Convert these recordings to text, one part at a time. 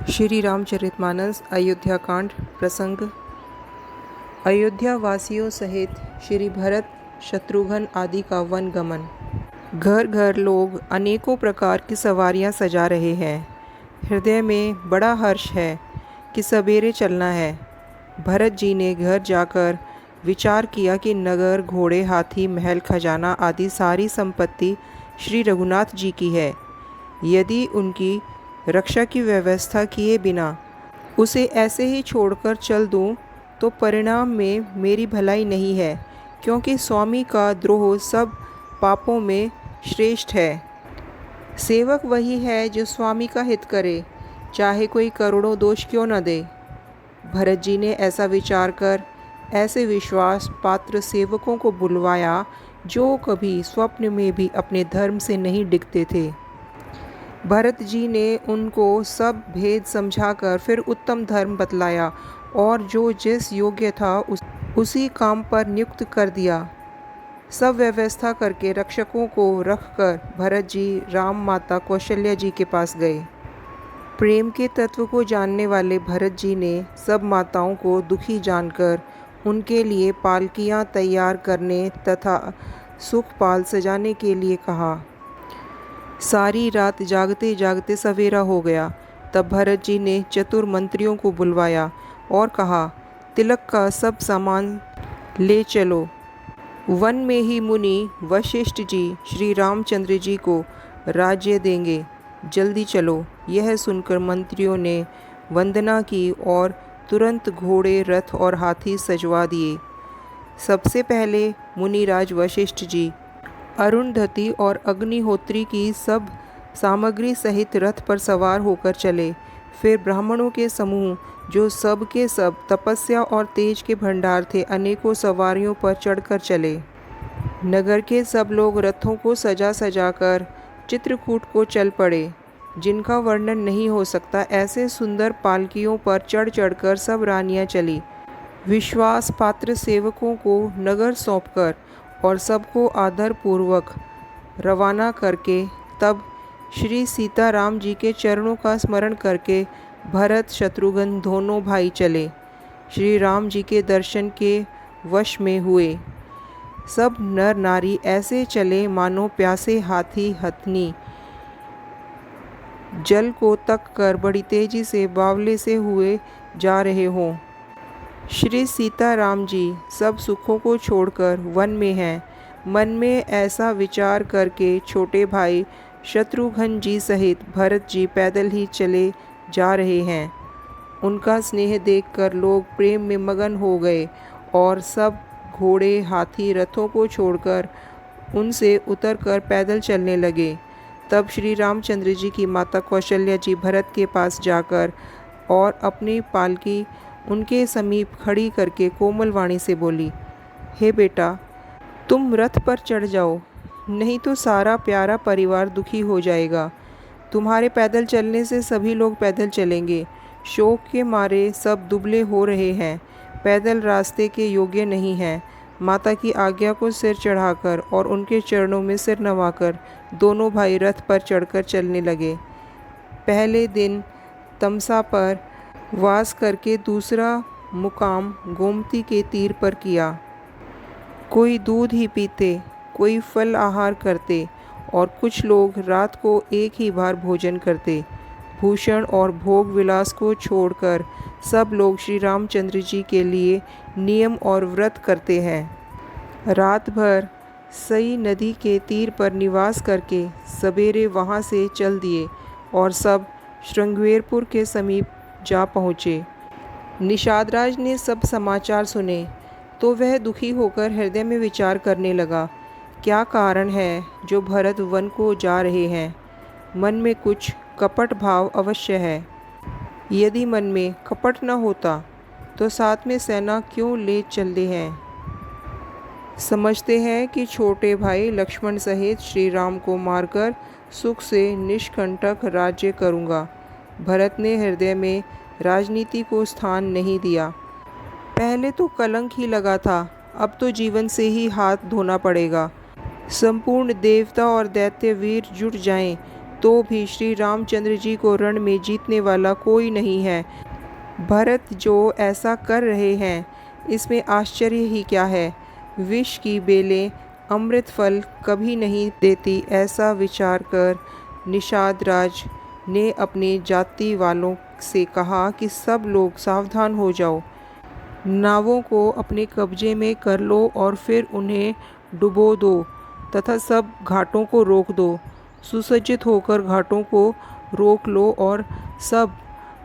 श्री रामचरितमानस अयोध्या कांड प्रसंग। अयोध्या वासियों सहित श्री भरत शत्रुघ्न आदि का वन गमन। घर घर लोग अनेकों प्रकार की सवारियां सजा रहे हैं। हृदय में बड़ा हर्ष है कि सवेरे चलना है। भरत जी ने घर जाकर विचार किया कि नगर, घोड़े, हाथी, महल, खजाना आदि सारी संपत्ति श्री रघुनाथ जी की है। यदि उनकी रक्षा की व्यवस्था किए बिना उसे ऐसे ही छोड़कर चल दूं तो परिणाम में मेरी भलाई नहीं है, क्योंकि स्वामी का द्रोह सब पापों में श्रेष्ठ है। सेवक वही है जो स्वामी का हित करे, चाहे कोई करोड़ों दोष क्यों न दे। भरत जी ने ऐसा विचार कर ऐसे विश्वास पात्र सेवकों को बुलवाया जो कभी स्वप्न में भी अपने धर्म से नहीं डिगते थे। भरत जी ने उनको सब भेद समझाकर फिर उत्तम धर्म बतलाया और जो जिस योग्य था उसी काम पर नियुक्त कर दिया। सब व्यवस्था करके रक्षकों को रखकर भरत जी राम माता कौशल्या जी के पास गए। प्रेम के तत्व को जानने वाले भरत जी ने सब माताओं को दुखी जानकर उनके लिए पालकियां तैयार करने तथा सुखपाल सजाने के लिए कहा। सारी रात जागते जागते सवेरा हो गया। तब भरत जी ने चतुर मंत्रियों को बुलवाया और कहा, तिलक का सब सामान ले चलो। वन में ही मुनि वशिष्ठ जी श्री रामचंद्र जी को राज्य देंगे, जल्दी चलो। यह सुनकर मंत्रियों ने वंदना की और तुरंत घोड़े, रथ और हाथी सजवा दिए। सबसे पहले मुनिराज वशिष्ठ जी अरुंधति और अग्निहोत्री की सब सामग्री सहित रथ पर सवार होकर चले। फिर ब्राह्मणों के समूह जो सब के सब तपस्या और तेज के भंडार थे, अनेकों सवारियों पर चढ़कर चले। नगर के सब लोग रथों को सजा सजाकर चित्रकूट को चल पड़े, जिनका वर्णन नहीं हो सकता। ऐसे सुंदर पालकियों पर चढ़ चढ़कर सब रानियां चली। विश्वास पात्र सेवकों को नगर सौंपकर और सबको आदर पूर्वक रवाना करके तब श्री सीताराम जी के चरणों का स्मरण करके भरत शत्रुघ्न दोनों भाई चले। श्री राम जी के दर्शन के वश में हुए। सब नर नारी ऐसे चले मानो प्यासे हाथी हथनी जल को तक कर बड़ी तेजी से बावले से हुए जा रहे हों। श्री सीताराम जी सब सुखों को छोड़कर वन में हैं। मन में ऐसा विचार करके छोटे भाई शत्रुघ्न जी सहित भरत जी पैदल ही चले जा रहे हैं। उनका स्नेह देखकर लोग प्रेम में मगन हो गए और सब घोड़े, हाथी, रथों को छोड़कर उनसे उतरकर पैदल चलने लगे। तब श्री रामचंद्र जी की माता कौशल्या जी भरत के पास जाकर और अपनी पालकी उनके समीप खड़ी करके कोमल वाणी से बोली, हे बेटा, तुम रथ पर चढ़ जाओ, नहीं तो सारा प्यारा परिवार दुखी हो जाएगा। तुम्हारे पैदल चलने से सभी लोग पैदल चलेंगे। शोक के मारे सब दुबले हो रहे हैं, पैदल रास्ते के योग्य नहीं हैं। माता की आज्ञा को सिर चढ़ाकर और उनके चरणों में सिर नवाकर दोनों भाई रथ पर चढ़कर चलने लगे। पहले दिन तमसा पर वास करके दूसरा मुकाम गोमती के तीर पर किया। कोई दूध ही पीते, कोई फल आहार करते और कुछ लोग रात को एक ही बार भोजन करते। भूषण और भोग विलास को छोड़कर सब लोग श्री रामचंद्र जी के लिए नियम और व्रत करते हैं। रात भर सई नदी के तीर पर निवास करके सवेरे वहाँ से चल दिए और सब श्रृंगवेरपुर के समीप जा पहुँचे। निषादराज ने सब समाचार सुने तो वह दुखी होकर हृदय में विचार करने लगा, क्या कारण है जो भरत वन को जा रहे हैं। मन में कुछ कपट भाव अवश्य है। यदि मन में कपट न होता तो साथ में सेना क्यों ले चलते हैं। समझते हैं कि छोटे भाई लक्ष्मण सहित श्री राम को मारकर सुख से निष्कंटक राज्य करूँगा। भरत ने हृदय में राजनीति को स्थान नहीं दिया। पहले तो कलंक ही लगा था, अब तो जीवन से ही हाथ धोना पड़ेगा। संपूर्ण देवता और दैत्य वीर जुट जाएं तो भी श्री रामचंद्र जी को रण में जीतने वाला कोई नहीं है। भरत जो ऐसा कर रहे हैं इसमें आश्चर्य ही क्या है। विष की बेलें अमृत फल कभी नहीं देती, ऐसा विचार कर निषाद राज ने अपने जाति वालों से कहा कि सब लोग सावधान हो जाओ, नावों को अपने कब्जे में कर लो और फिर उन्हें डुबो दो तथा सब घाटों को रोक दो। सुसज्जित होकर घाटों को रोक लो और सब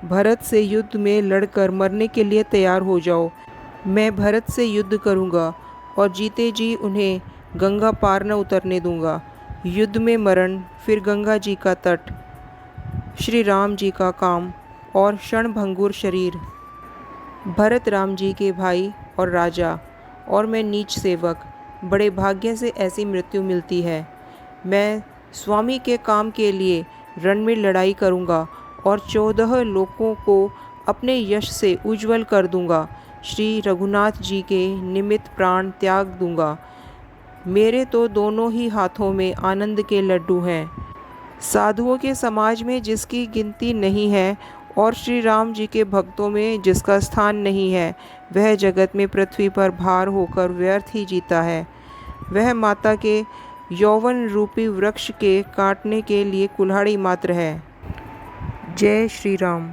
भरत से युद्ध में लड़कर मरने के लिए तैयार हो जाओ। मैं भरत से युद्ध करूंगा और जीते जी उन्हें गंगा पार न उतरने दूंगा। युद्ध में मरण, फिर गंगा जी का तट, श्री राम जी का काम और क्षणभंगुर शरीर। भरत राम जी के भाई और राजा और मैं नीच सेवक, बड़े भाग्य से ऐसी मृत्यु मिलती है। मैं स्वामी के काम के लिए रण में लड़ाई करूंगा और 14 लोकों को अपने यश से उज्जवल कर दूंगा। श्री रघुनाथ जी के निमित्त प्राण त्याग दूंगा। मेरे तो दोनों ही हाथों में आनंद के लड्डू हैं। साधुओं के समाज में जिसकी गिनती नहीं है और श्री राम जी के भक्तों में जिसका स्थान नहीं है, वह जगत में पृथ्वी पर भार होकर व्यर्थ ही जीता है। वह माता के यौवन रूपी वृक्ष के काटने के लिए कुल्हाड़ी मात्र है। जय श्री राम।